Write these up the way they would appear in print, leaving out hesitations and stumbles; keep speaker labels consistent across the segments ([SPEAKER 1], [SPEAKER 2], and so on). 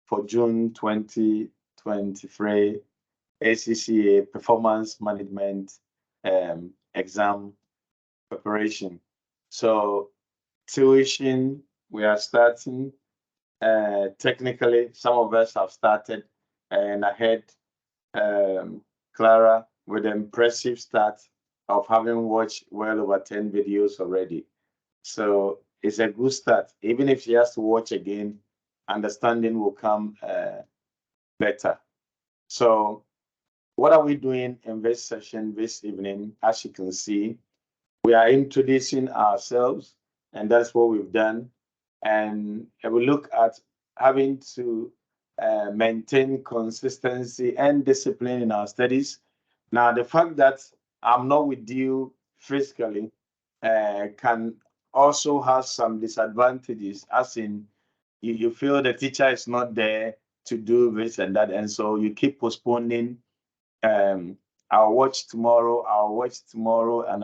[SPEAKER 1] for June 2023 ACCA Performance Management exam preparation. So tuition, we are starting. Technically, some of us have started and ahead. Clara with an impressive start of having watched well over 10 videos already. So it's a good start. Even if she has to watch again, understanding will come better. So what are we doing in this session this evening? As you can see, we are introducing ourselves, and that's what we've done. And we look at having to maintain consistency and discipline in our studies. Now, the fact that I'm not with you physically can also have some disadvantages, as in you feel the teacher is not there to do this and that, and so you keep postponing. I'll watch tomorrow, and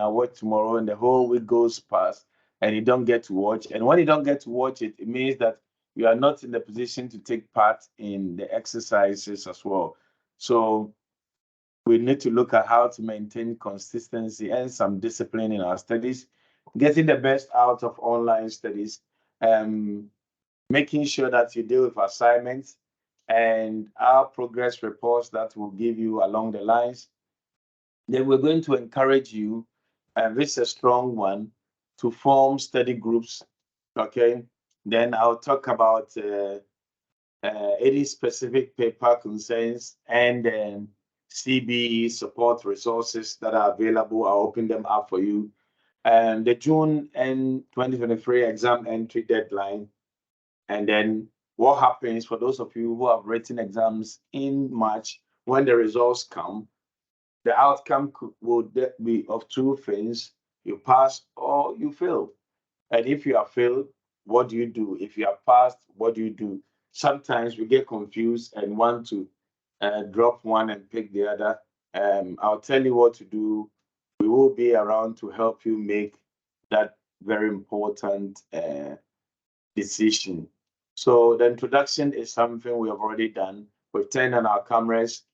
[SPEAKER 1] I'll watch tomorrow, and the whole week goes past, and you don't get to watch. And when you don't get to watch it, it means that you are not in the position to take part in the exercises as well. So we need to look at how to maintain consistency and some discipline in our studies, getting the best out of online studies, um, making sure that you deal with assignments and our progress reports that will give you along the lines. Then we're going to encourage you, and this is a strong one, to form study groups. Okay. Then I'll talk about any specific paper concerns and CBE support resources that are available. I'll open them up for you. And the June and 2023 exam entry deadline. And then what happens for those of you who have written exams in March, when the results come, the outcome would be of two things: you pass or you fail. And if you have failed, what do you do? If you have passed, what do you do? Sometimes we get confused and want to drop one and pick the other. I'll tell you what to do. We will be around to help you make that very important decision. So the introduction is something we have already done. We've turned on our cameras.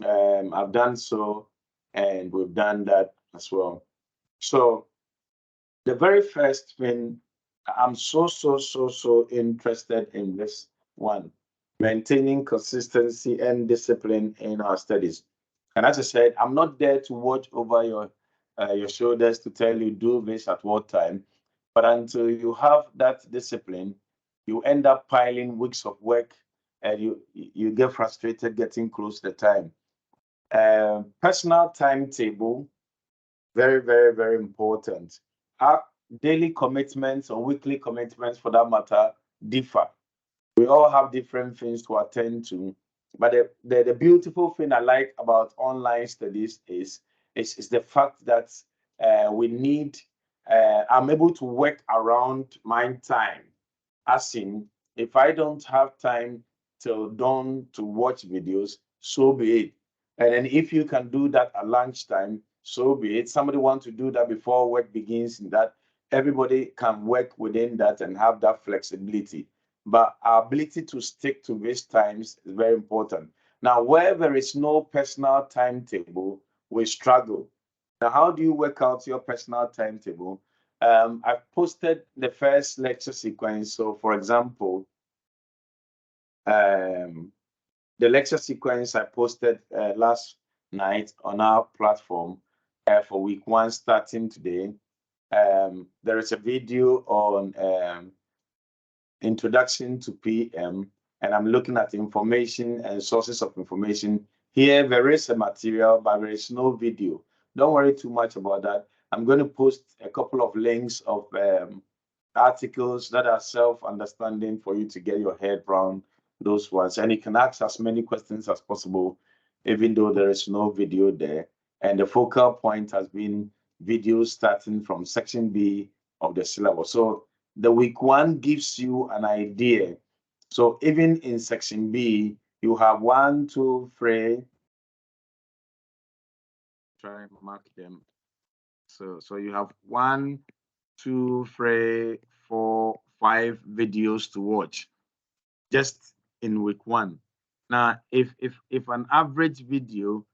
[SPEAKER 1] I've done so, and we've done that as well. So the very first thing, I'm so interested in this one, maintaining consistency and discipline in our studies. And as I said, I'm not there to watch over your shoulders to tell you do this at what time, but until you have that discipline, you end up piling weeks of work, and you get frustrated getting close to the time. Personal timetable, very important. Our daily commitments or weekly commitments, for that matter, differ. We all have different things to attend to. But the beautiful thing I like about online studies is the fact that we need, I'm able to work around my time. As in, if I don't have time till dawn to watch videos, so be it. And then if you can do that at lunchtime, so be it. Somebody wants to do that before work begins, in that everybody can work within that and have that flexibility. But our ability to stick to these times is very important. Now, where there is no personal timetable, we struggle. Now, how do you work out your personal timetable? I've posted the first lecture sequence. So, for example, um, the lecture sequence I posted last night on our platform for week one starting today. There is a video on introduction to PM, and I'm looking at information and sources of information. Here, there is a material, but there is no video. Don't worry too much about that. I'm going to post a couple of links of articles that are self-understanding for you to get your head around those ones. And you can ask as many questions as possible, even though there is no video there. And the focal point has been videos starting from section B of the syllabus. So the week one gives you an idea. So even in section B, you have 1, 2, 3. Try and mark them. So you have 1, 2, 3, 4, 5 videos to watch. just in week 1. Now, if an average video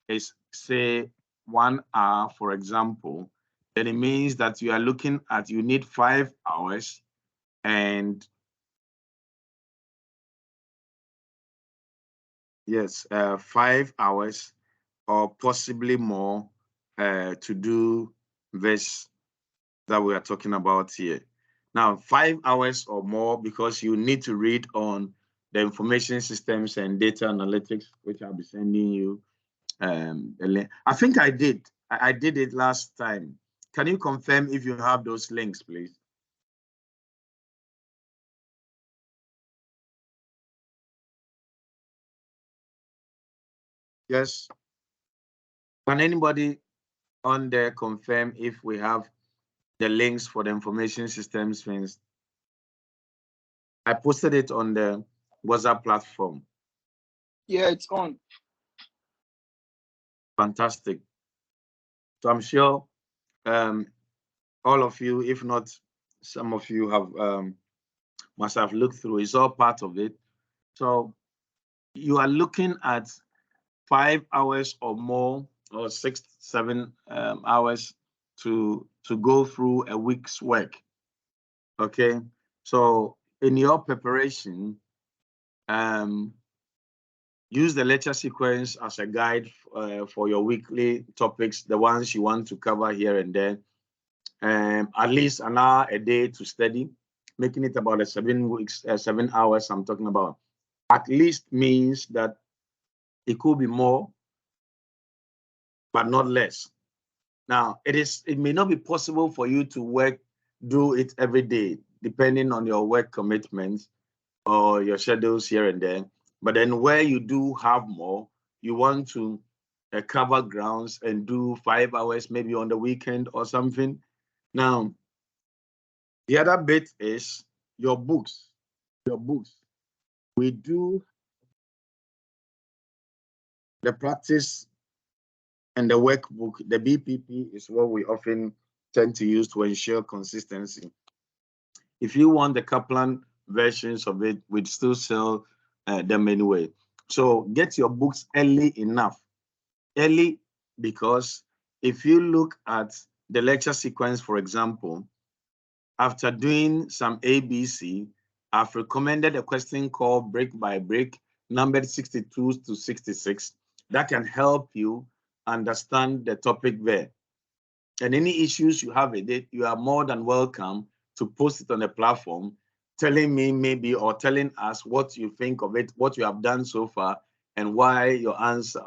[SPEAKER 1] is, say, 1 hour, for example, then it means that you are looking at, you need 5 hours, and yes, 5 hours or possibly more to do this that we are talking about here. Now, 5 hours or more, because you need to read on the information systems and data analytics, which I'll be sending you. I think I did it last time. Can you confirm if you have those links, please? Yes. Can anybody on there confirm if we have the links for the information systems things? I posted it on the WhatsApp platform.
[SPEAKER 2] Yeah, it's on.
[SPEAKER 1] Fantastic. So I'm sure all of you, if not some of you, have must have looked through. It's all part of it. So you are looking at 5 hours or more, or 6, 7 hours to go through a week's work. Okay. So in your preparation, use the lecture sequence as a guide for your weekly topics, the ones you want to cover here and there. At least an hour a day to study, making it about 7 hours I'm talking about. At least means that it could be more, but not less. Now, it may not be possible for you to do it every day, depending on your work commitments or your schedules here and there. But then where you do have more, you want to cover grounds and do 5 hours, maybe on the weekend or something. Now, the other bit is your books. Your books. We do the practice and the workbook. The BPP is what we often tend to use to ensure consistency. If you want the Kaplan versions of it, we'd still sell them anyway. So get your books early enough. Early, because if you look at the lecture sequence, for example, after doing some ABC, I've recommended a question called Brick by Brick, numbered 62 to 66, that can help you understand the topic there. And any issues you have with it, you are more than welcome to post it on the platform, telling me maybe, or telling us what you think of it, what you have done so far, and why your answer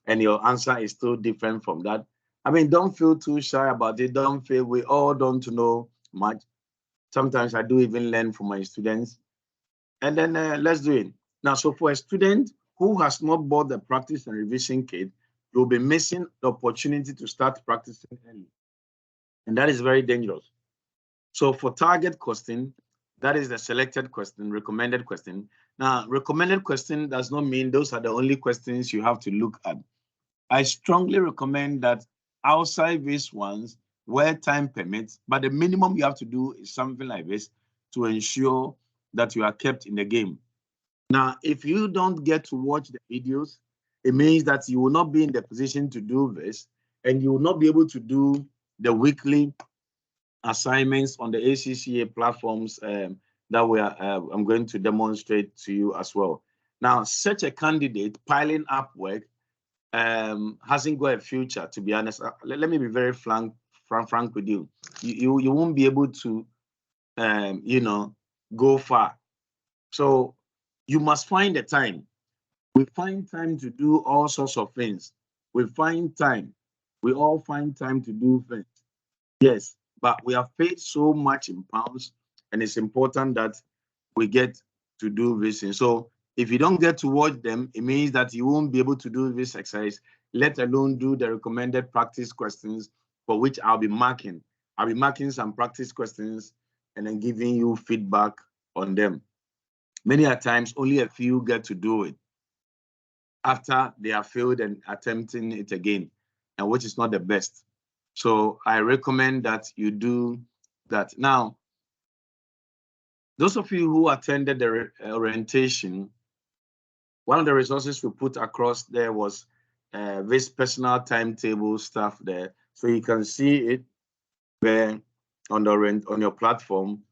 [SPEAKER 1] and your answer is still different from that. I mean, don't feel too shy about it. Don't feel we all don't know much. Sometimes I do even learn from my students. And then let's do it. Now, so for a student who has not bought the practice and revision kit, you'll be missing the opportunity to start practicing early. And that is very dangerous. So for target question, that is the selected question, recommended question. Now, recommended question does not mean those are the only questions you have to look at. I strongly recommend that outside these ones, where time permits, but the minimum you have to do is something like this to ensure that you are kept in the game. Now, if you don't get to watch the videos, it means that you will not be in the position to do this, and you will not be able to do the weekly assignments on the ACCA platforms that I'm going to demonstrate to you as well. Now, such a candidate piling up work hasn't got a future, to be honest. Let me be very frank with you. You won't be able to, go far. So you must find the time. We find time to do all sorts of things. We find time. We all find time to do things. Yes, but we have paid so much in pounds, and it's important that we get to do this. And so if you don't get to watch them, it means that you won't be able to do this exercise, let alone do the recommended practice questions, for which I'll be marking. I'll be marking some practice questions and then giving you feedback on them. Many a times, only a few get to do it after they have failed and attempting it again, and which is not the best. So I recommend that you do that. Now, Those of you who attended the orientation, one of the resources we put across there was this personal timetable stuff there. So you can see it there on your platform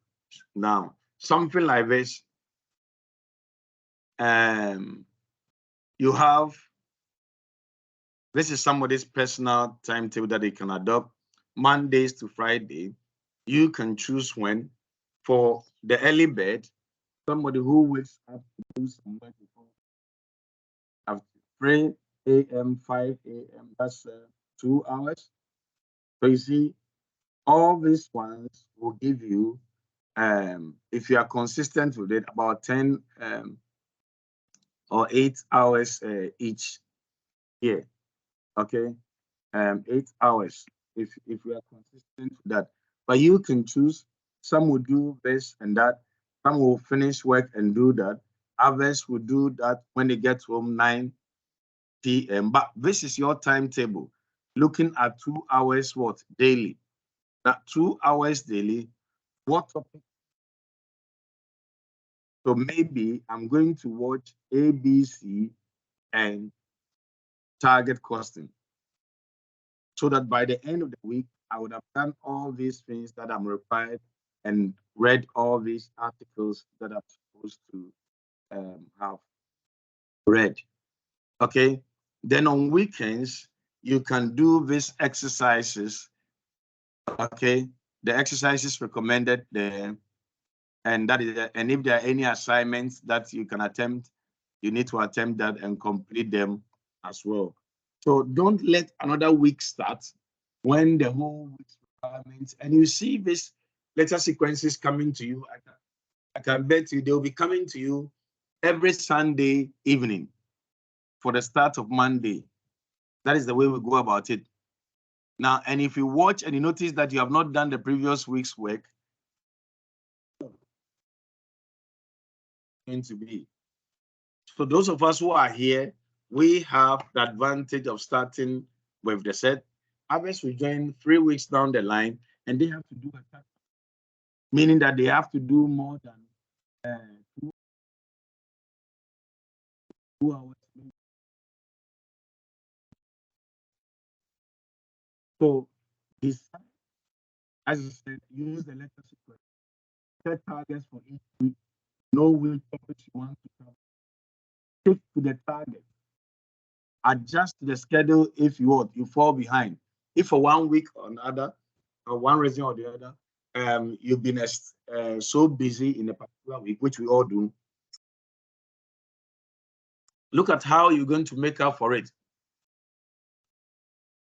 [SPEAKER 1] now. Something like this. You have, this is somebody's personal timetable that they can adopt. Mondays to Friday. You can choose when. For the early bird, somebody who wakes up to do some work before after 3 a.m., 5 a.m., that's 2 hours. So you see, all these ones will give you, if you are consistent with it, about 10 or 8 hours each year. Okay, 8 hours if you are consistent with that. But you can choose. Some will do this and that. Some will finish work and do that. Others will do that when they get home 9 p.m. But this is your timetable. Looking at 2 hours what daily. That 2 hours daily. What topic? So maybe I'm going to watch ABC and target costing, so that by the end of the week, I would have done all these things that I'm required and read all these articles that I'm supposed to have read. Okay. Then on weekends, you can do these exercises. Okay. The exercises recommended there, and that is, and if there are any assignments that you can attempt, you need to attempt that and complete them as well. So don't let another week start when the whole week's requirements, and you see this letter sequences coming to you. I can bet you they'll be coming to you every Sunday evening for the start of Monday. That is the way we go about it. Now, and if you watch and you notice that you have not done the previous week's work, going to be. So those of us who are here, we have the advantage of starting with the set. Others will join 3 weeks down the line, and they have to do a task, meaning that they have to do more than 2 hours. So this, as I said, use the letter sequence. Set targets for each week. Know which topics you want to cover. Stick to the target. Adjust the schedule if you fall behind. If for 1 week or another, or one reason or the other, you've been so busy in a particular week, which we all do, look at how you're going to make up for it.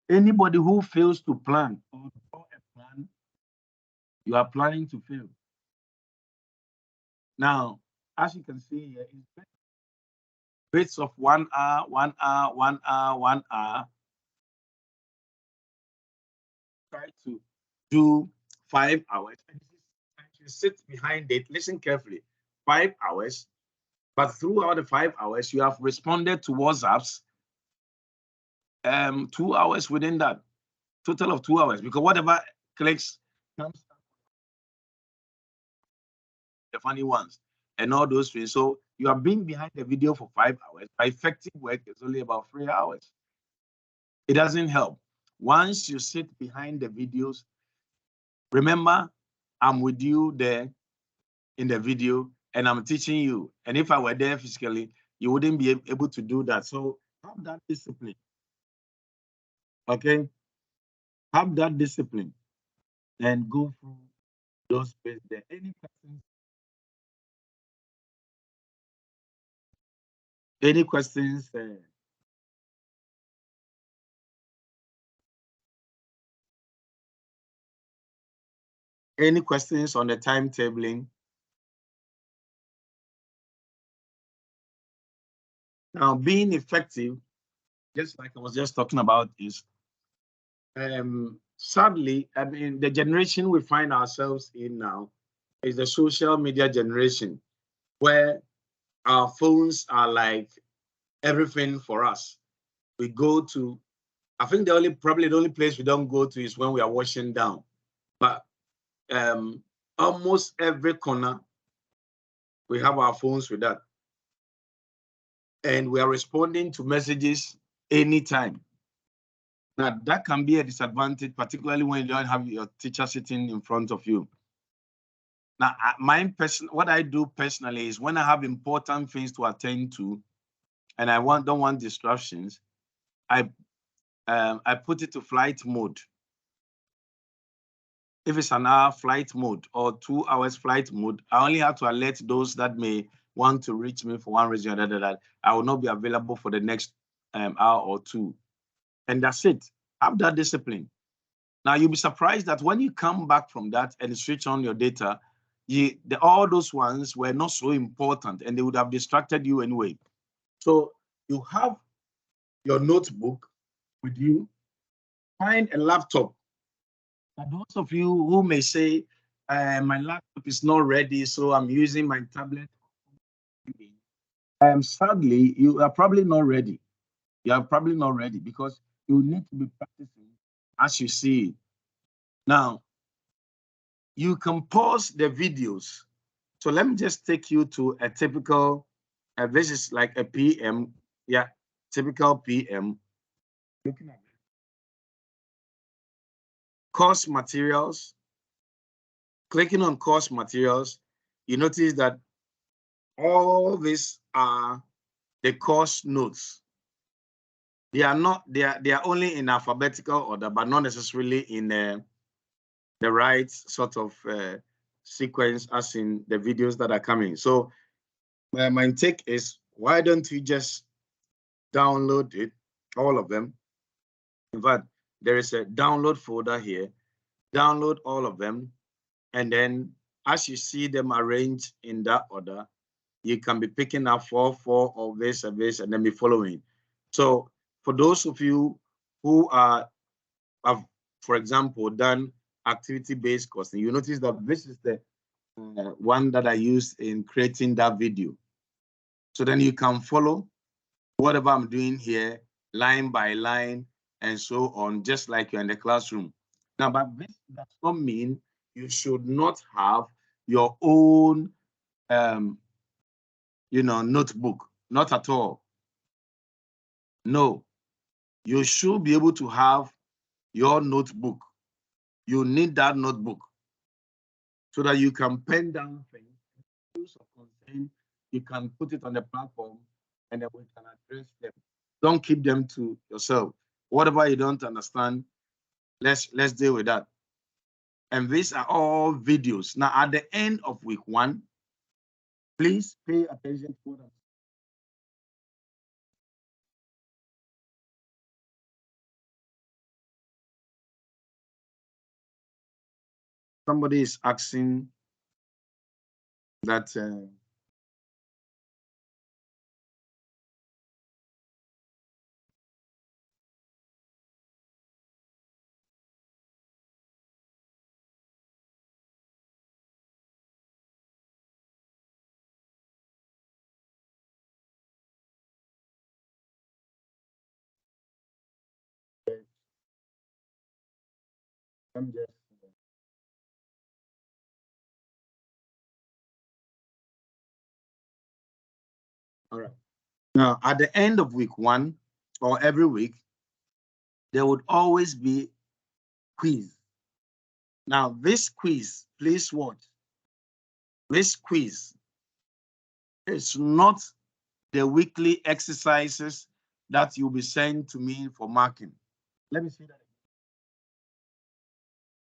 [SPEAKER 1] Anybody who fails to plan or draw a plan, you are planning to fail. Now, as you can see here, it's bits of 1 hour, 1 hour, 1 hour, 1 hour. Try to do 5 hours. And you sit behind it, listen carefully. 5 hours, but throughout the 5 hours, you have responded to WhatsApps 2 hours within that, total of 2 hours, because whatever clicks comes, the funny ones and all those things. So you have been behind the video for 5 hours. By effective work, it's only about 3 hours. It doesn't help. Once you sit behind the videos, remember, I'm with you there in the video and I'm teaching you. And if I were there physically, you wouldn't be able to do that. So have that discipline. Okay? Have that discipline and go through those spaces there. Any questions? Any questions? Any questions on the timetabling? Now, being effective, just like I was just talking about, is sadly, I mean, the generation we find ourselves in now is the social media generation, where our phones are like everything for us. We go to, I think probably the only place we don't go to is when we are washing down. But almost every corner We have our phones with that. And we are responding to messages anytime. Now, that can be a disadvantage, particularly when you don't have your teacher sitting in front of you. Now, what I do personally is when I have important things to attend to, and I don't want distractions, I put it to flight mode. If it's an hour flight mode or 2 hours flight mode, I only have to alert those that may want to reach me for one reason or another that I will not be available for the next hour or two. And that's it. Have that discipline. Now, you'll be surprised that when you come back from that and switch on your data, all those ones were not so important and they would have distracted you anyway. So you have your notebook with you. Find a laptop. For those of you who may say, my laptop is not ready, so I'm using my tablet. Sadly, you are probably not ready. You are probably not ready because you need to be practicing as you see. Now, you can pause the videos. So let me just take you to a typical, this is like a PM. Yeah, typical PM. Looking at course materials. Clicking on course materials, you notice that all these are the course notes. They are only in alphabetical order, but not necessarily in the right sort of sequence as in the videos that are coming. So my take is, why don't you just download it, all of them? In fact, there is a download folder here. Download all of them, and then as you see them arranged in that order, you can be picking up four of this and this, and then be following. So for those of you who have, for example, done activity-based costing, you notice that this is the one that I used in creating that video. So then you can follow whatever I'm doing here, line by line, and so on, just like you're in the classroom. Now, but this does not mean you should not have your own notebook. Not at all. No, you should be able to have your notebook. You need that notebook so that you can pen down things of concern. You can put it on the platform and then we can address them. Don't keep them to yourself. Whatever you don't understand, let's deal with that. And these are all videos. Now, at the end of week 1, please pay attention to what I'm saying. Somebody is asking that I'm just all right. Now, at the end of week 1 or every week, there would always be quiz. Now, this quiz, please watch. This quiz is not the weekly exercises that you'll be sent to me for marking. Let me say that again.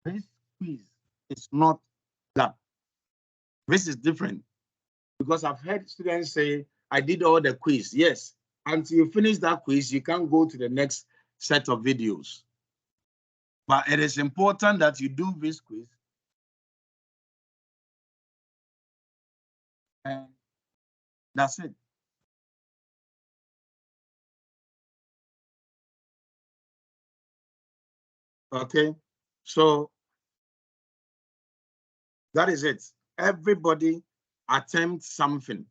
[SPEAKER 1] This quiz is not that. This is different because I've heard students say, I did all the quiz. Yes, until you finish that quiz, you can't go to the next set of videos. But it is important that you do this quiz. And that's it. Okay, so that is it. Everybody attempt something.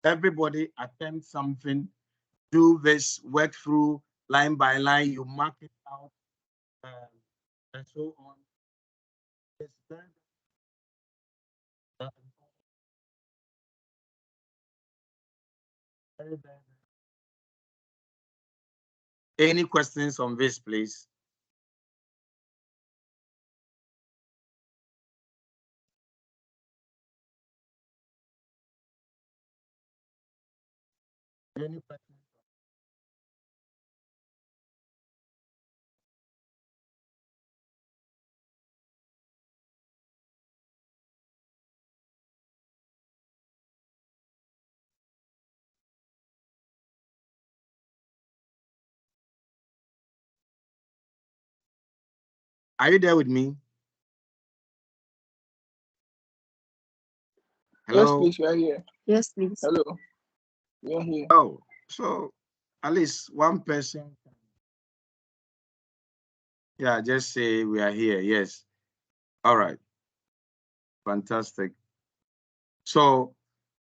[SPEAKER 1] Everybody attempt something. Do this, work through line by line, you mark it out, and so on. It's very Any questions on this, please? Any questions? Are you there with me? Hello?
[SPEAKER 2] Yes, please, we are here.
[SPEAKER 3] Yes, please.
[SPEAKER 2] Hello. We are here.
[SPEAKER 1] Oh, so at least one person. Yeah, just say we are here. Yes. All right. Fantastic. So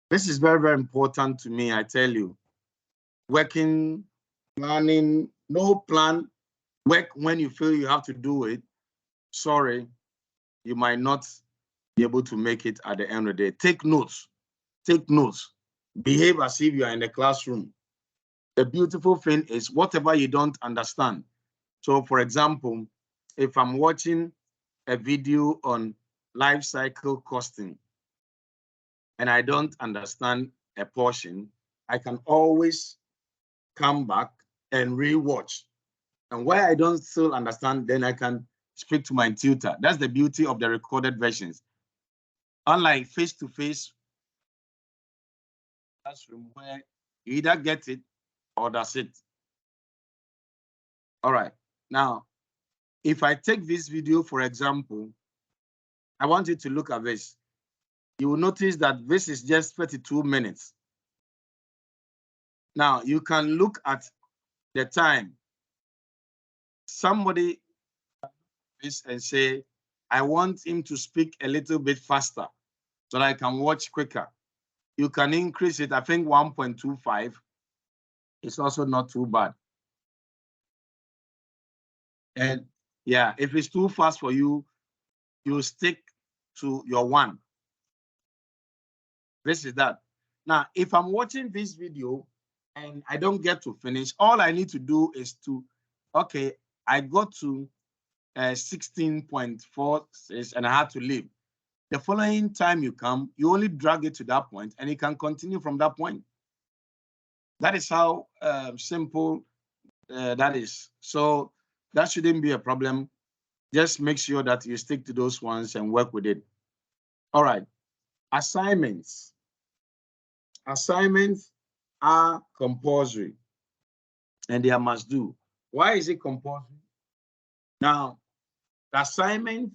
[SPEAKER 1] this is very, very important to me, I tell you. Working, planning, no plan, work when you feel you have to do it. Sorry, you might not be able to make it at the end of the day. Take notes. Take notes. Behave as if you are in the classroom. The beautiful thing is whatever you don't understand. So for example, if I'm watching a video on life cycle costing and I don't understand a portion, I can always come back and re-watch. And where I don't still understand, then I can speak to my tutor. That's the beauty of the recorded versions. Unlike face-to-face classroom where you either get it or that's it. All right. Now, if I take this video, for example, I want you to look at this. You will notice that this is just 32 minutes. Now, you can look at the time. Somebody this and say, I want him to speak a little bit faster so that I can watch quicker. You can increase it. I think 1.25 is also not too bad. And yeah, if it's too fast for you, you stick to your one. This is that. Now, if I'm watching this video and I don't get to finish, all I need to do is to, okay, I got to 16.46 and I had to leave. The following time you come, you only drag it to that point and you can continue from that point. That is how simple that is. So that shouldn't be a problem. Just make sure that you stick to those ones and work with it. All right. Assignments. Assignments are compulsory and they are must do. Why is it compulsory? Now, the assignment,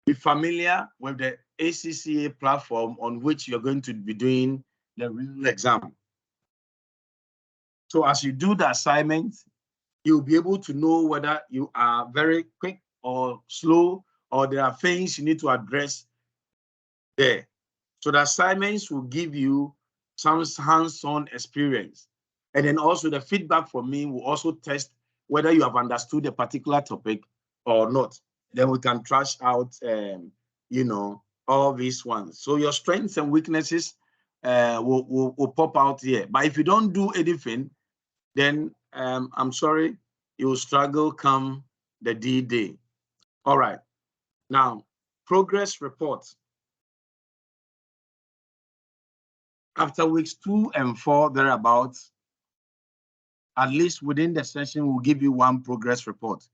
[SPEAKER 1] be familiar with the ACCA platform on which you're going to be doing the real exam. So as you do the assignment, you'll be able to know whether you are very quick or slow, or there are things you need to address there. So the assignments will give you some hands-on experience. And then also the feedback from me will also test whether you have understood a particular topic or not. Then we can trash out, you know, all these ones. So your strengths and weaknesses will pop out here. But if you don't do anything, then I'm sorry, you will struggle come the D-Day. All right. Now, progress report. After weeks 2 and 4, thereabouts, at least within the session, we'll give you one progress report.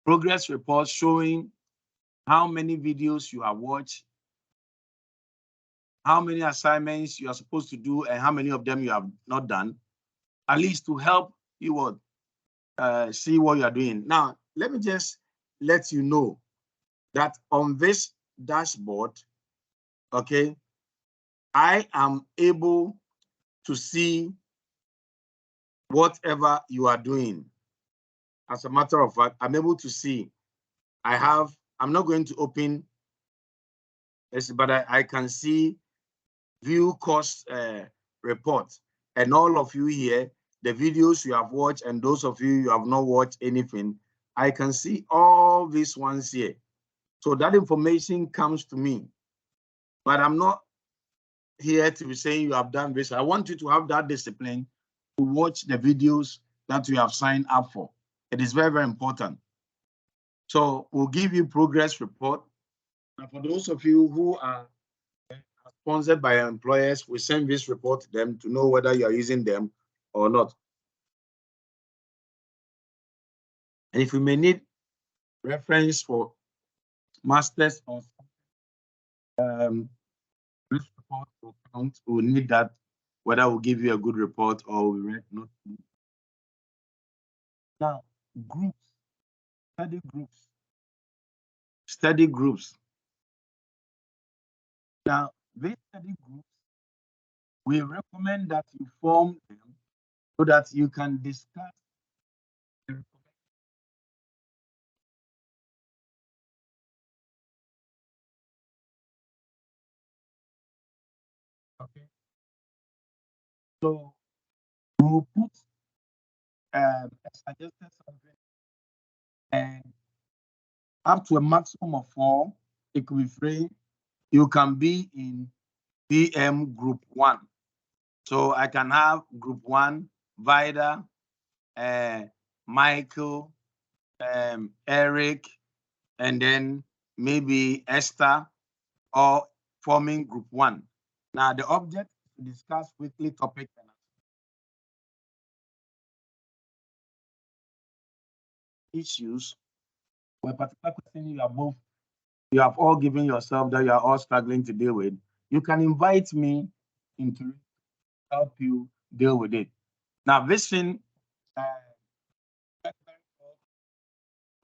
[SPEAKER 1] Progress report showing how many videos you have watched, how many assignments you are supposed to do, and how many of them you have not done, at least to help you see what you are doing. Now, let me just let you know that on this dashboard, okay, I am able to see whatever you are doing. As a matter of fact, I'm able to see. I'm not going to open this, but I can see view cost report. And all of you here, the videos you have watched and those of you have not watched anything, I can see all these ones here. So that information comes to me, but I'm not here to be saying you have done this. I want you to have that discipline to watch the videos that you have signed up for. It is very, very important. So we'll give you progress report. And for those of you who are sponsored by your employers, we send this report to them to know whether you are using them or not. And if you may need reference for masters or this report will count, we'll need that, whether we'll give you a good report or we will not. Now, groups, study groups. Study groups. Now, these study groups, we recommend that you form them so that you can discuss the okay. So we'll put a suggested something and up to a maximum of 4, it could be free. You can be in PM group 1. So I can have group 1, Vida, Michael, Eric, and then maybe Esther, or forming group 1. Now the object is to discuss weekly topics and issues where particular question you have all given yourself that you are all struggling to deal with. You can invite me into help you deal with it. Now this thing,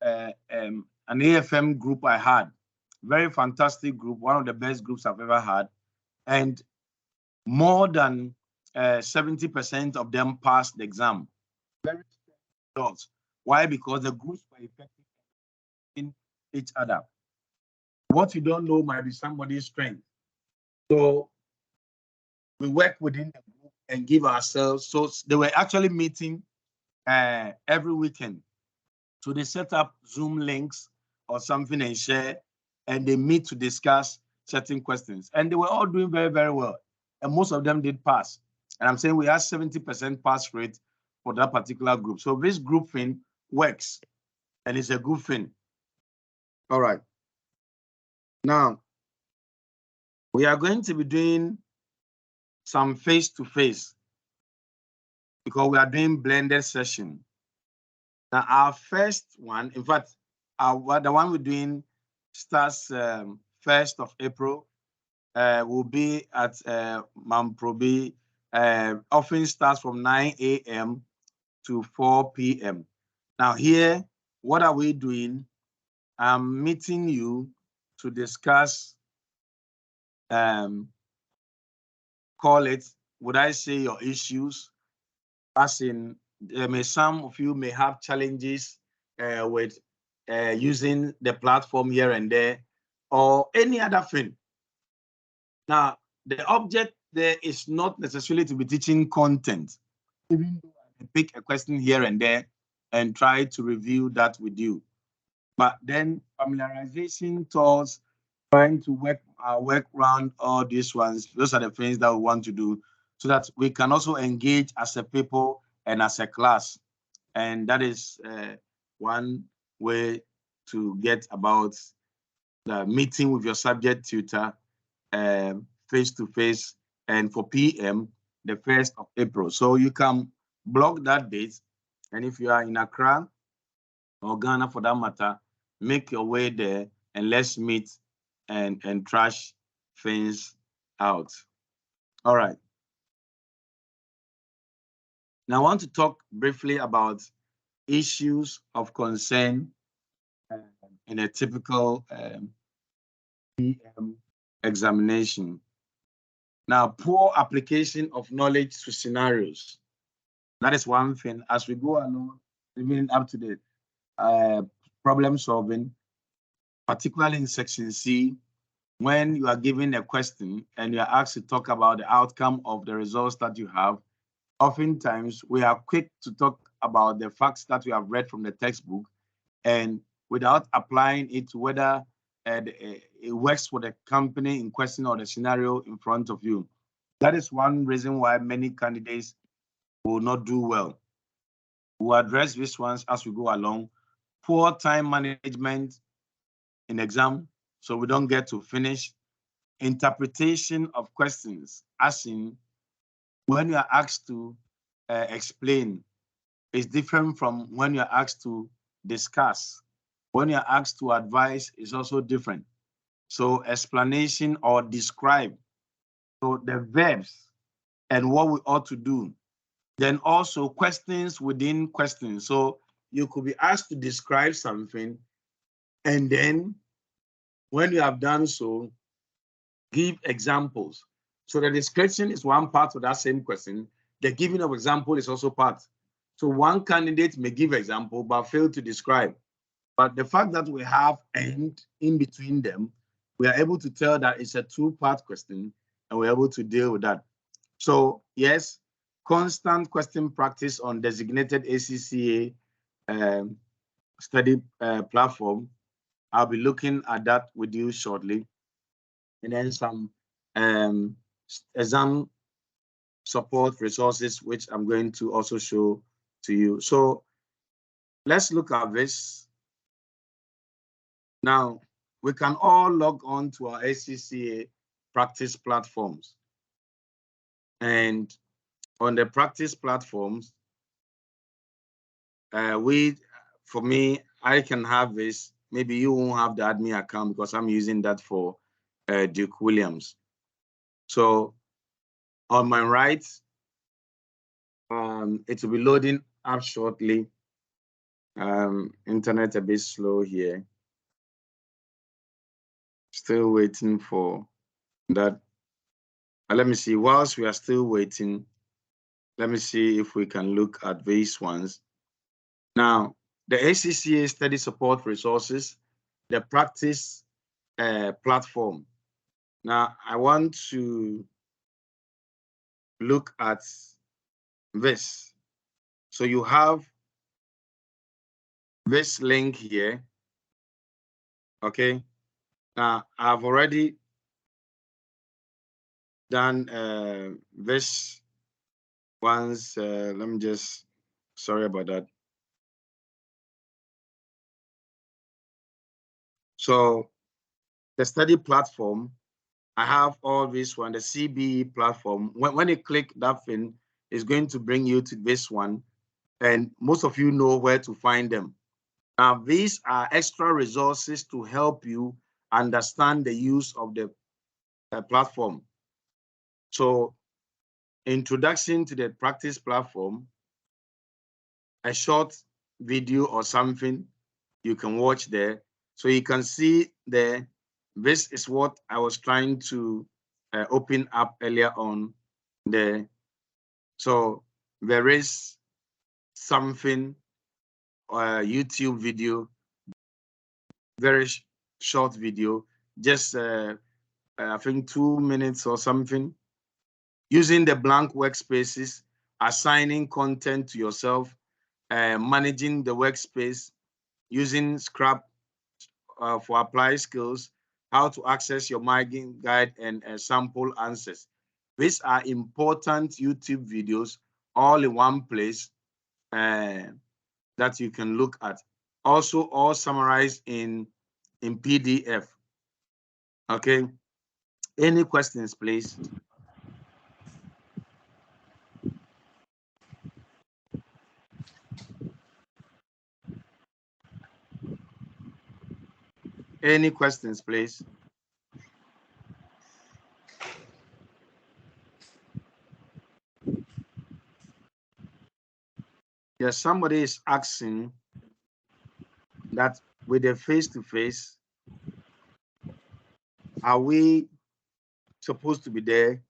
[SPEAKER 1] an AFM group I had, very fantastic group, one of the best groups I've ever had, and more than 70% of them passed the exam. Very results. Why? Because the groups were effective in each other. What you don't know might be somebody's strength. So we work within the group and give ourselves. So they were actually meeting every weekend. So they set up Zoom links or something and share, and they meet to discuss certain questions. And they were all doing very, very well. And most of them did pass. And I'm saying we have 70% pass rate for that particular group. So this group thing works, and it's a good thing. All right. Now, we are going to be doing some face-to-face because we are doing blended session. Now, our first one, in fact, the one we're doing starts 1st of April, will be at Mamprobi. Often starts from 9 a.m. to 4 p.m. Now here, what are we doing? I'm meeting you to discuss, call it, would I say your issues? As in, some of you may have challenges with using the platform here and there, or any other thing. Now, the object there is not necessarily to be teaching content, even though I pick a question here and there and try to review that with you. But then familiarization towards trying to work around all these ones, those are the things that we want to do so that we can also engage as a people and as a class. And that is one way to get about the meeting with your subject tutor face-to-face, and for PM, the 1st of April. So you can block that date. And if you are in Accra or Ghana for that matter, make your way there and let's meet and trash things out. All right. Now I want to talk briefly about issues of concern in a typical PM examination. Now, poor application of knowledge to scenarios. That is one thing. As we go along, even up to the problem solving, particularly in section C, when you are given a question and you are asked to talk about the outcome of the results that you have, oftentimes we are quick to talk about the facts that we have read from the textbook, and without applying it to whether it works for the company in question or the scenario in front of you. That is one reason why many candidates will not do well. We'll address these ones as we go along. Poor time management in exam, so we don't get to finish. Interpretation of questions, as in when you are asked to explain, is different from when you are asked to discuss. When you are asked to advise, is also different. So explanation or describe, so the verbs and what we ought to do. Then also questions within questions. So you could be asked to describe something, and then when you have done so, give examples. So the description is one part of that same question. The giving of example is also part. So one candidate may give example but fail to describe. But the fact that we have and in between them, we are able to tell that it's a two-part question, and we're able to deal with that. So yes, constant question practice on designated ACCA study platform. I'll be looking at that with you shortly. And then some exam support resources, which I'm going to also show to you. So let's look at this. Now, we can all log on to our ACCA practice platforms. And on the practice platforms, for me, I can have this. Maybe you won't have the admin account because I'm using that for Duke Williams. So on my right, it will be loading up shortly. Internet a bit slow here. Still waiting for that. Let me see. Whilst we are still waiting, let me see if we can look at these ones. Now, the ACCA study support resources, the practice platform. Now, I want to look at this. So you have this link here. Okay. Now, I've already done this once. Let me just, sorry about that. So the study platform, I have all this one, the CBE platform. When you click that thing, it's going to bring you to this one. And most of you know where to find them. Now, these are extra resources to help you understand the use of the platform. So, introduction to the practice platform, a short video or something you can watch there. So you can see there, this is what I was trying to open up earlier on there. So there is something, YouTube video, very short video, just I think 2 minutes or something, using the blank workspaces, assigning content to yourself, managing the workspace, using Scrap for applied skills, how to access your marking guide, and sample answers. These are important YouTube videos all in one place that you can look at. Also, all summarized in PDF. Okay. Any questions, please? Any questions, please? Yes, somebody is asking that with a face-to-face, are we supposed to be there?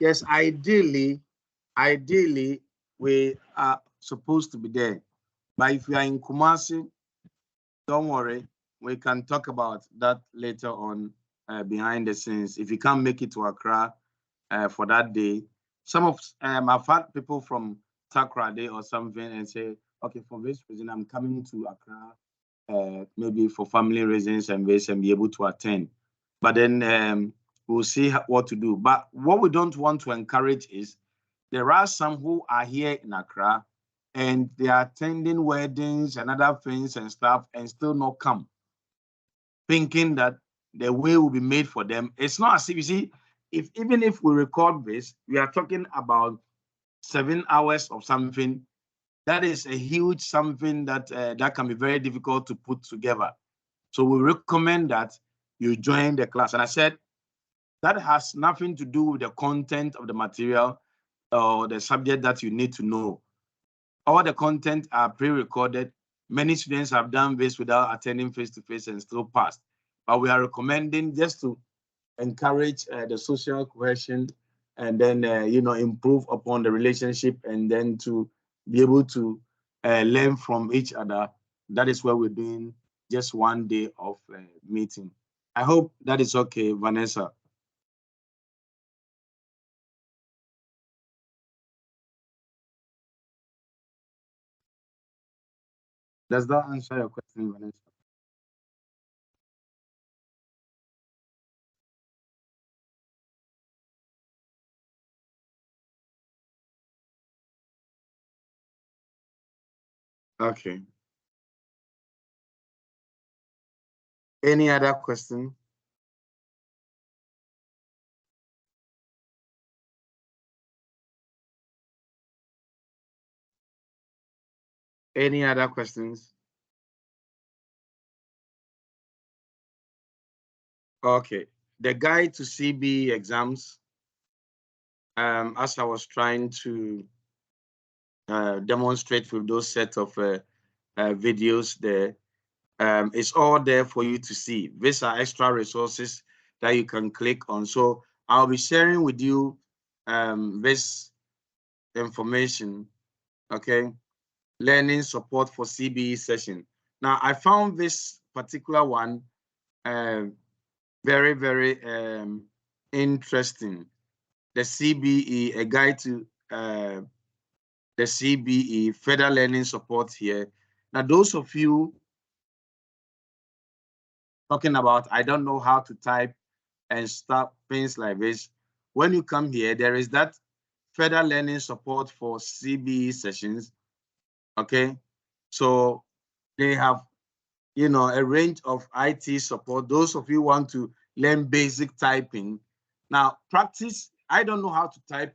[SPEAKER 1] Yes, ideally, we are supposed to be there. But if you are in Kumasi, don't worry, we can talk about that later on behind the scenes. If you can't make it to Accra for that day, some of I've had people from Takrade or something and say, okay, for this reason, I'm coming to Accra, maybe for family reasons and this, and be able to attend. But then we'll see what to do. But what we don't want to encourage is there are some who are here in Accra and they are attending weddings and other things and stuff and still not come, thinking that the way will be made for them. It's not as if, you see, even if we record this, we are talking about 7 hours of something. That is a huge something that that can be very difficult to put together. So we recommend that you join the class. And I said, that has nothing to do with the content of the material or the subject that you need to know. All the content are pre-recorded. Many students have done this without attending face-to-face and still passed. But we are recommending just to encourage the social cohesion and then, improve upon the relationship and then to be able to learn from each other. That is why we're doing just one day of meeting. I hope that is okay, Vanessa. Does that answer your question, Vanessa? Okay. Any other question? Any other questions? Okay. The guide to CB exams, as I was trying to demonstrate with those set of videos there, it's all there for you to see. These are extra resources that you can click on. So I'll be sharing with you this information, okay? Learning support for CBE session. Now, I found this particular one very, very interesting. The CBE, a guide to the CBE, further learning support here. Now, those of you talking about, I don't know how to type and stuff, things like this. When you come here, there is that further learning support for CBE sessions, okay? So they have, a range of IT support. Those of you want to learn basic typing. Now, practice, I don't know how to type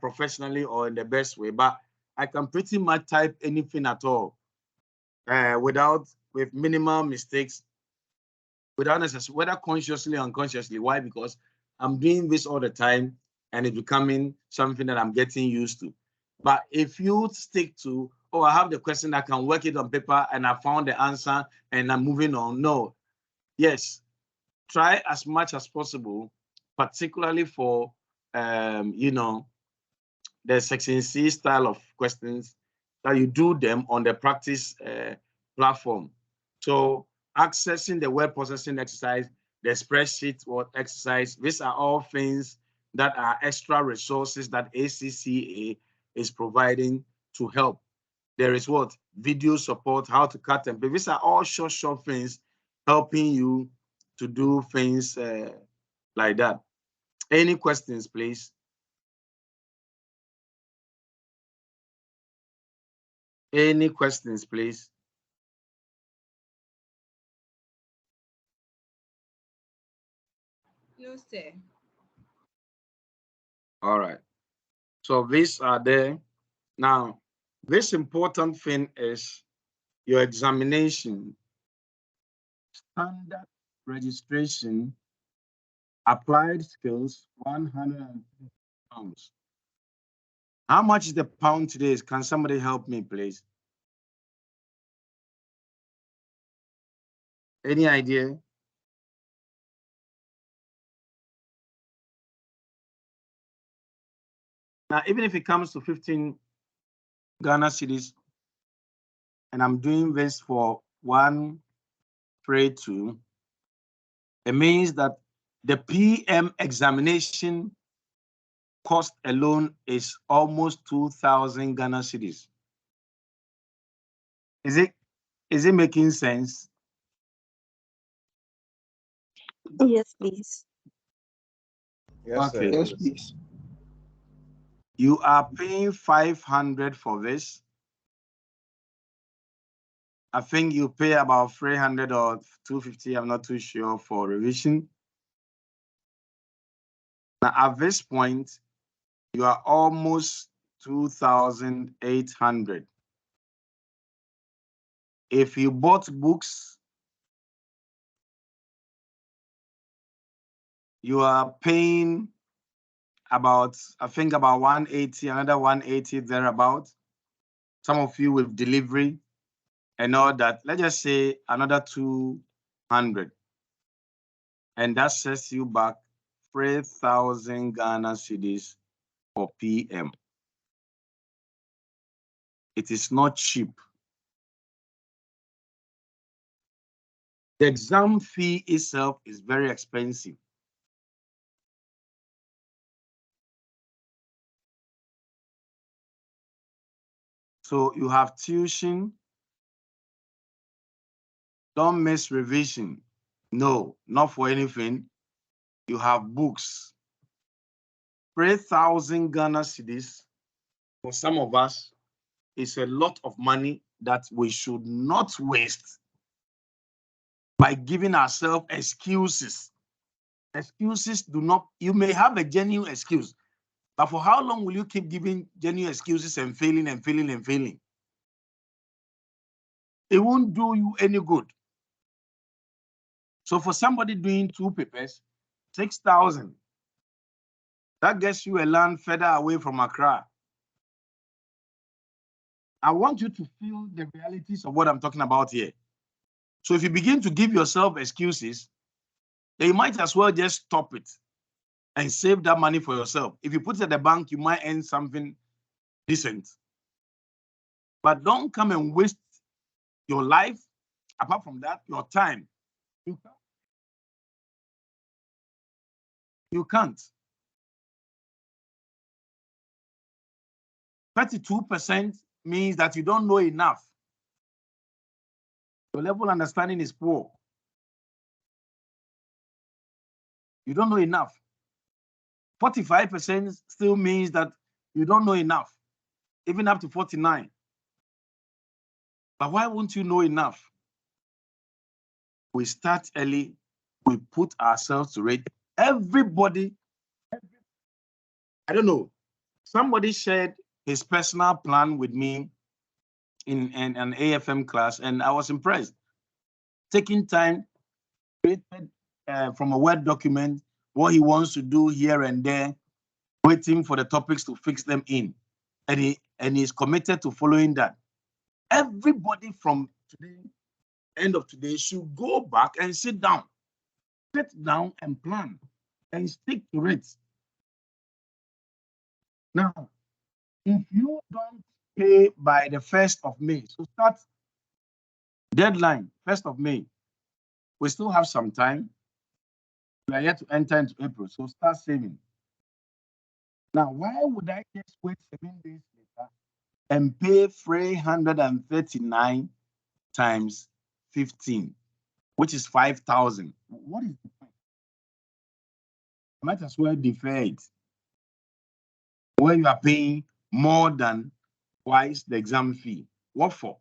[SPEAKER 1] professionally or in the best way, but I can pretty much type anything at all with minimal mistakes, without necessarily, whether consciously or unconsciously. Why? Because I'm doing this all the time and it's becoming something that I'm getting used to. But if you stick to, oh, I have the question, I can work it on paper and I found the answer and I'm moving on. No, yes, try as much as possible, particularly for, the section C style of questions, that you do them on the practice platform. So accessing the word processing exercise, the spreadsheet or exercise, these are all things that are extra resources that ACCA is providing to help. There is what? Video support, how to cut and paste. These are all short things helping you to do things like that. Any questions, please? Any questions, please?
[SPEAKER 3] No, sir.
[SPEAKER 1] All right. So these are there. Now, this important thing is your examination, standard registration, applied skills, 150 pounds. How much is the pound today? Can somebody help me, please? Any idea? Now, even if it comes to 15 Ghana cedis, and I'm doing this for 132, it means that the PM examination cost alone is almost 2,000 Ghana cedis. Is it making sense?
[SPEAKER 4] Yes, please.
[SPEAKER 3] Yes,
[SPEAKER 1] Okay.
[SPEAKER 3] sir.
[SPEAKER 2] Yes, please.
[SPEAKER 1] You are paying 500 for this. I think you pay about 300 or 250, I'm not too sure, for revision. Now, at this point, you are almost 2,800. If you bought books, you are paying about, I think about 180, another 180 thereabout. Some of you with delivery and all that. Let's just say another 200. And that sets you back 3,000 Ghana cedis for PM. It is not cheap. The exam fee itself is very expensive. So you have tuition. Don't miss revision. No, not for anything. You have books. 3,000 Ghana cedis for some of us is a lot of money that we should not waste by giving ourselves excuses. Excuses do not, you may have a genuine excuse, but for how long will you keep giving genuine excuses and failing and failing and failing? It won't do you any good. So for somebody doing 2 papers, 6,000, that gets you a land further away from Accra. I want you to feel the realities of what I'm talking about here. So if you begin to give yourself excuses, then you might as well just stop it and save that money for yourself. If you put it at the bank, you might earn something decent. But don't come and waste your life. Apart from that, your time. You can't. 32% means that you don't know enough. Your level of understanding is poor. You don't know enough. 45% still means that you don't know enough, even up to 49. But why won't you know enough? We start early, we put ourselves to rate. Everybody, I don't know, somebody shared his personal plan with me in an AFM class, and I was impressed. Taking time, created from a Word document what he wants to do here and there, waiting for the topics to fix them in. And he's committed to following that. Everybody from today, end of today, should go back and sit down and plan and stick to it. Now, if you don't pay by the 1st of May, so start deadline, 1st of May. We still have some time. We are yet to enter into April, so start saving. Now, why would I just wait 7 days later and pay 339 times 15, which is 5,000? What is the point? I might as well defer it. Where you are paying more than twice the exam fee. What for?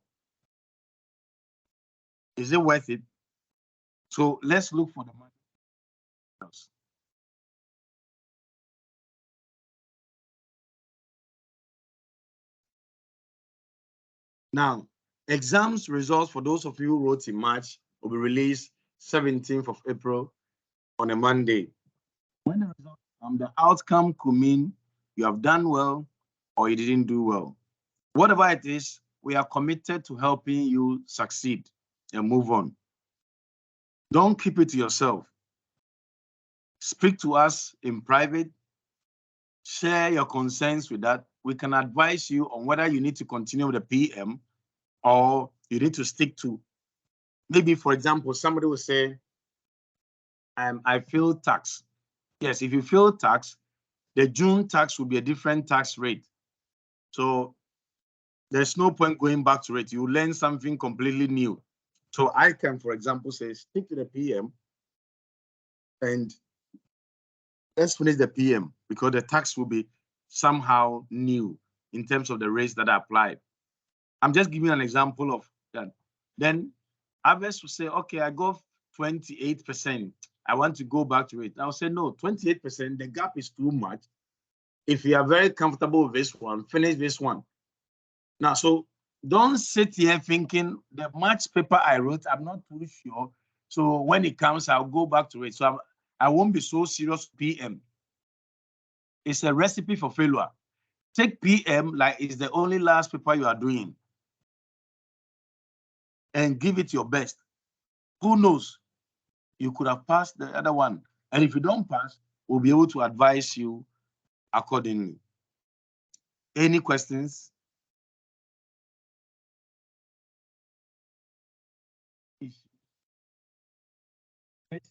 [SPEAKER 1] Is it worth it? So let's look for the money. Now, exams results for those of you who wrote in March will be released 17th of April on a Monday. When the result the outcome could mean you have done well or you didn't do well. Whatever it is, we are committed to helping you succeed and move on. Don't keep it to yourself. Speak to us in private. Share your concerns with that. We can advise you on whether you need to continue with the PM or you need to stick to, maybe, for example, somebody will say, I failed tax. Yes, if you fail tax, the June tax will be a different tax rate. So there's no point going back to it. You learn something completely new. So I can, for example, say, stick to the PM and let's finish the PM because the tax will be somehow new in terms of the rates that are applied. I'm just giving an example of that. Then others will say, okay, I got 28%. I want to go back to it. I'll say, no, 28%, the gap is too much. If you are very comfortable with this one, finish this one. Now, so don't sit here thinking the much paper I wrote, I'm not too sure. So when it comes, I'll go back to it. So I won't be so serious PM. It's a recipe for failure. Take PM like it's the only last paper you are doing and give it your best. Who knows? You could have passed the other one. And if you don't pass, we'll be able to advise you accordingly. Any questions? This is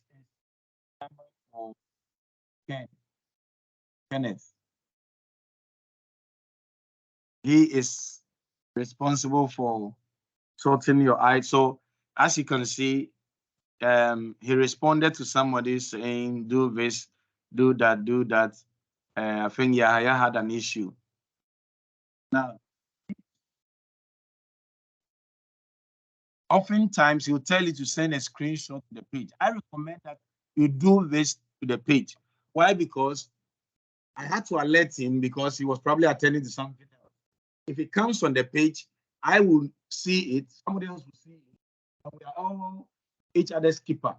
[SPEAKER 1] number for Kenneth. He is responsible for sorting your items. So as you can see, he responded to somebody saying, do this, do that, do that. I think Yahya had an issue. Now, oftentimes he'll tell you to send a screenshot to the page. I recommend that you do this to the page. Why? Because I had to alert him because he was probably attending to something else. If it comes on the page, I will see it, somebody else will see it, and we are all each other's keeper.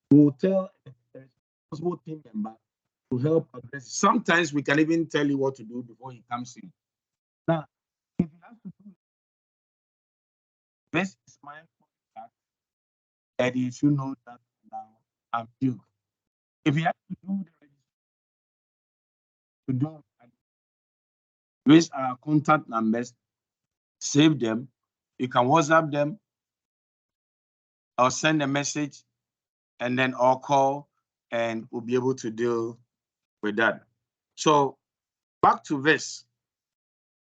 [SPEAKER 1] We will tell the responsible team member to help address it. Sometimes we can even tell you what to do before he comes in. Now, if you have to do this is my contact, and you should know that now I'm due. If you have to do these are contact numbers, save them. You can WhatsApp them or send a message and then or call, and we'll be able to deal with that. So back to this.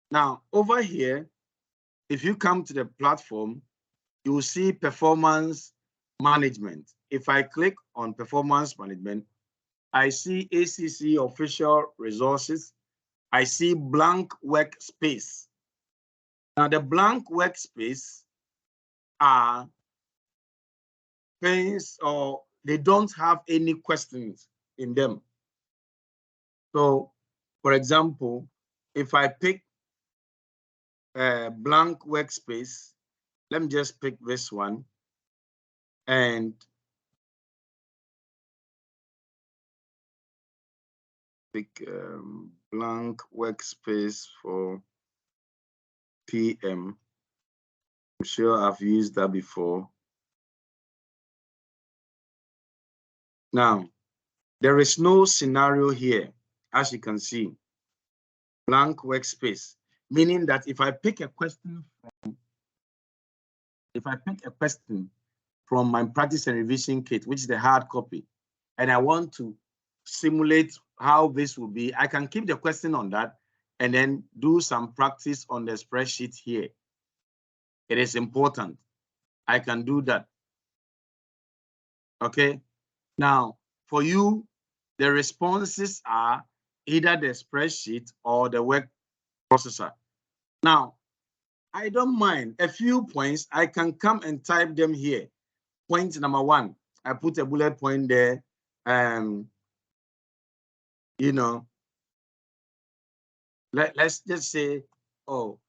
[SPEAKER 1] Now over here, if you come to the platform, you will see performance management. If I click on performance management, I see ACCA official resources. I see blank workspace. Now the blank workspace are things or they don't have any questions in them. So for example, if I pick a blank workspace, let me just pick this one and pick blank workspace for PM. I'm sure I've used that before. Now, there is no scenario here, as you can see. Blank workspace, meaning that if I pick a question from my practice and revision kit, which is the hard copy, and I want to simulate how this will be, I can keep the question on that and then do some practice on the spreadsheet here. It is important. I can do that. Okay. Now, for you, the responses are either the spreadsheet or the word processor. Now, I don't mind a few points. I can come and type them here. Point number one, I put a bullet point there. You know, let's just say, oh,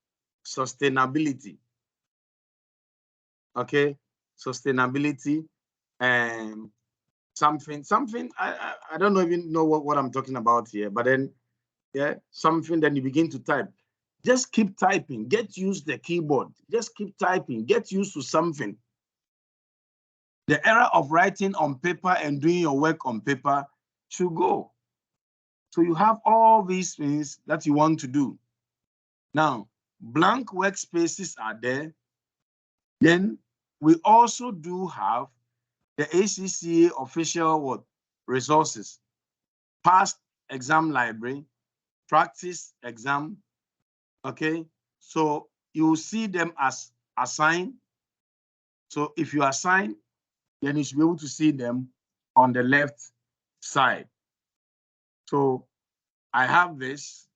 [SPEAKER 1] sustainability. Okay, sustainability and something. I don't even know what I'm talking about here, but then yeah, something. Then you begin to type. Just keep typing. Get used to the keyboard. Just keep typing. Get used to something. The era of writing on paper and doing your work on paper should go. So you have all these things that you want to do. Now, blank workspaces are there. Then we also do have the ACCA official resources, past exam library, practice exam. Okay, so you will see them as assigned. So if you assign, then you should be able to see them on the left side. So I have this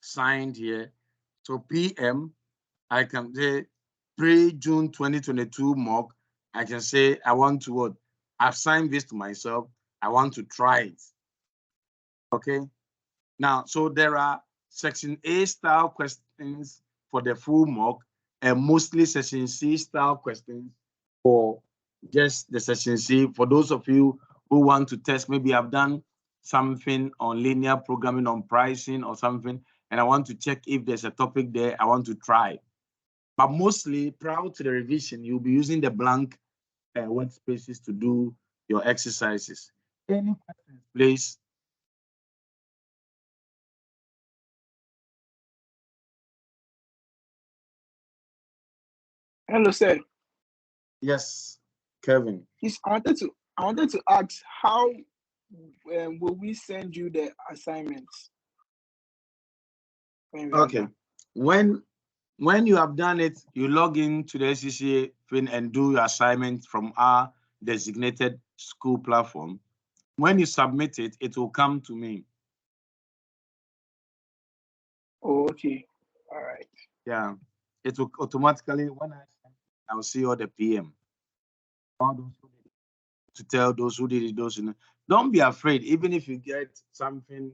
[SPEAKER 1] signed here. So PM, I can say pre-June 2022 mock. I can say I want to what? I've signed this to myself. I want to try it. Okay. Now, so there are section A style questions for the full mock and mostly section C style questions for just the section C. For those of you who want to test, maybe I've done something on linear programming, on pricing or something, and I want to check if there's a topic there I want to try. But mostly prior to the revision, you'll be using the blank workspaces to do your exercises. Any questions, please?
[SPEAKER 2] Hello, sir.
[SPEAKER 1] Yes, Kevin.
[SPEAKER 2] Yes, I wanted to ask how will we send you the assignments when we are
[SPEAKER 1] Okay.
[SPEAKER 2] done?
[SPEAKER 1] When you have done it, you log in to the ACCA thing and do your assignment from our designated school platform. When you submit it, it will come to me.
[SPEAKER 2] Oh, okay. All right.
[SPEAKER 1] Yeah. It will automatically, when I will see all the PM. All those who did it, to tell those who did it, those who know. Don't be afraid, even if you get something,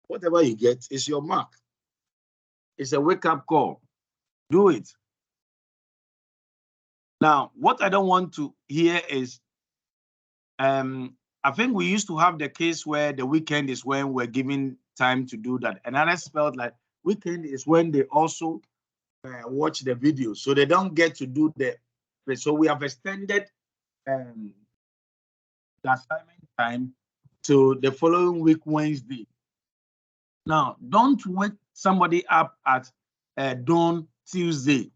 [SPEAKER 1] whatever you get is your mark. It's a wake-up call. Do it. Now, what I don't want to hear is I think we used to have the case where the weekend is when we're given time to do that. And others felt like weekend is when they also watch the video. So they don't get to do the. So we have extended the assignment time to the following week, Wednesday. Now, don't wake somebody up at dawn Tuesday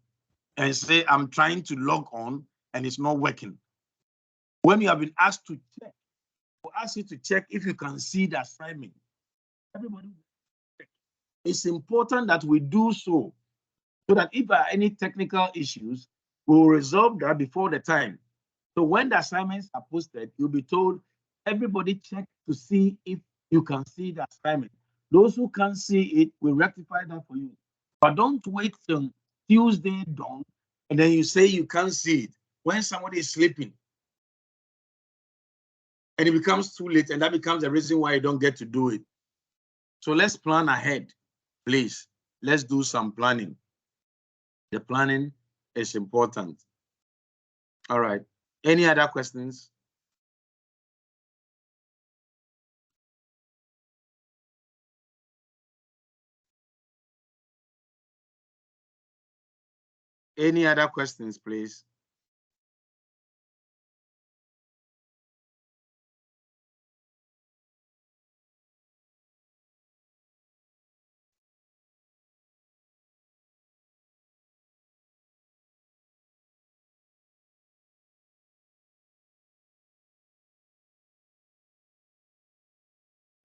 [SPEAKER 1] and say, I'm trying to log on and it's not working. When you have been asked to check, we'll ask you to check if you can see the assignment. Everybody, it's important that we do so that if there are any technical issues, we'll resolve that before the time. So when the assignments are posted, you'll be told, everybody check to see if you can see the assignment. Those who can't see it, will rectify that for you. But don't wait till Tuesday dawn and then you say you can't see it when somebody is sleeping. And it becomes too late, and that becomes the reason why you don't get to do it. So let's plan ahead, please. Let's do some planning. The planning is important. All right. Any other questions? Any other questions, please?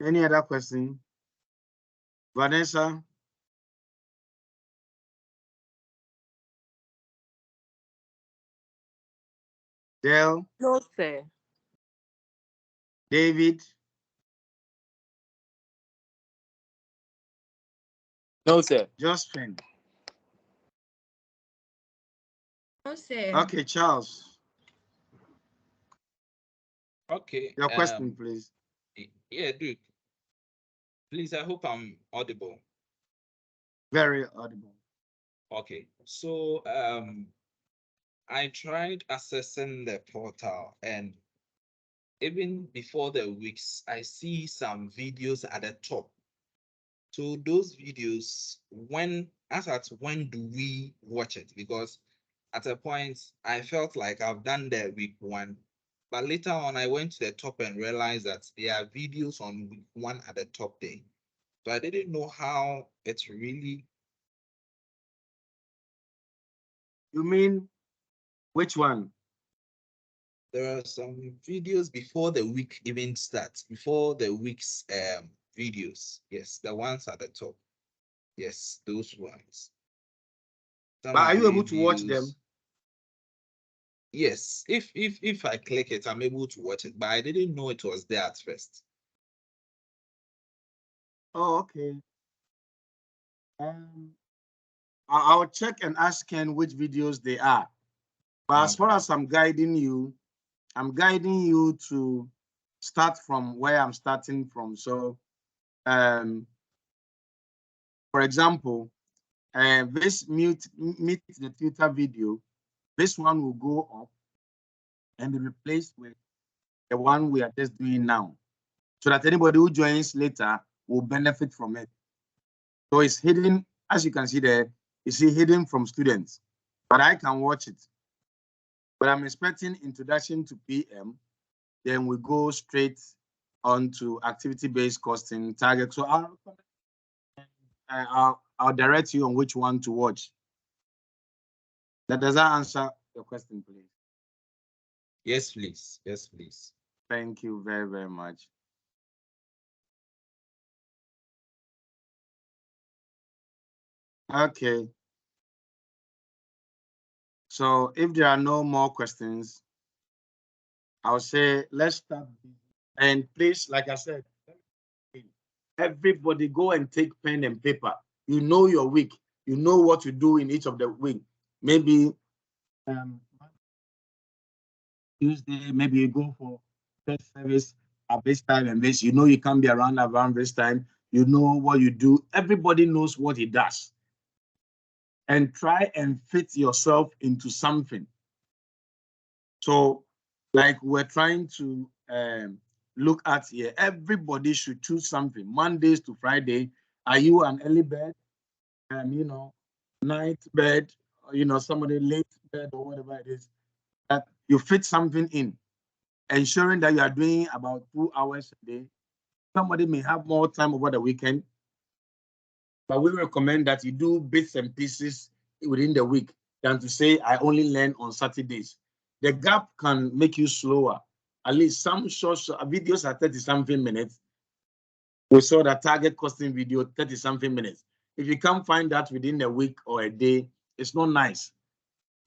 [SPEAKER 1] Any other question? Vanessa? Dale?
[SPEAKER 3] No, sir.
[SPEAKER 1] David?
[SPEAKER 4] No, sir.
[SPEAKER 1] Josephine?
[SPEAKER 3] No, sir.
[SPEAKER 1] Okay, Charles.
[SPEAKER 4] Okay.
[SPEAKER 1] Your question, please.
[SPEAKER 4] Yeah, Duke. Please, I hope I'm audible.
[SPEAKER 1] Very audible.
[SPEAKER 4] Okay. So I tried accessing the portal, and even before the weeks, I see some videos at the top. So those videos, when do we watch it? Because at a point I felt like I've done the week one, but later on I went to the top and realized that there are videos on week one at the top there. So I didn't know how it's really.
[SPEAKER 1] You mean which one?
[SPEAKER 4] There are some videos before the week even starts, before the week's videos. Yes, the ones at the top. Yes, those ones. Some
[SPEAKER 1] But are
[SPEAKER 4] of
[SPEAKER 1] you
[SPEAKER 4] the
[SPEAKER 1] able to watch them?
[SPEAKER 4] reviews. Yes, if I click it, I'm able to watch it, but I didn't know it was there at first.
[SPEAKER 1] Oh, okay. I'll check and ask Ken which videos they are. But as far as I'm guiding you to start from where I'm starting from. So, for example, this meet the tutor video, this one will go up and be replaced with the one we are just doing now, so that anybody who joins later will benefit from it. So it's hidden, as you can see there, you see hidden from students, but I can watch it. But I'm expecting introduction to PM, then we go straight on to activity-based costing target. So I'll direct you on which one to watch. Does that answer your question, please?
[SPEAKER 4] Yes, please. Yes, please.
[SPEAKER 1] Thank you very, very much. Okay. So if there are no more questions, I'll say let's start. And please, like I said, everybody go and take pen and paper. You know your week. You know what to do in each of the week. Maybe Tuesday, maybe you go for first service at this time and this. You know you can't be around this time. You know what you do. Everybody knows what he does. And try and fit yourself into something. So, like we're trying to look at here, everybody should choose something. Mondays to Friday. Are you an early bird? You know, night bird, somebody late bird or whatever it is, that you fit something in, ensuring that you are doing about 2 hours a day. Somebody may have more time over the weekend, but we recommend that you do bits and pieces within the week than to say, I only learn on Saturdays. The gap can make you slower. At least some short videos are 30-something minutes. We saw the target costing video, 30-something minutes. If you can't find that within a week or a day, it's not nice.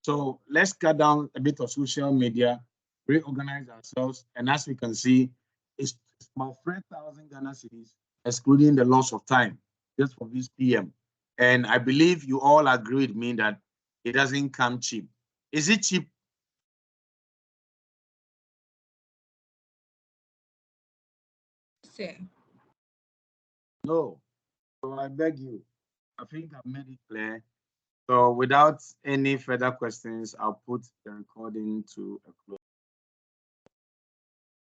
[SPEAKER 1] So let's cut down a bit of social media, reorganize ourselves, and as we can see, it's about 3,000 Ghana cedis, excluding the loss of time, just for this PM. And I believe you all agree with me that it doesn't come cheap. Is it cheap?
[SPEAKER 3] Sir.
[SPEAKER 1] No. So I beg you. I think I've made it clear. So without any further questions, I'll put the recording to a close.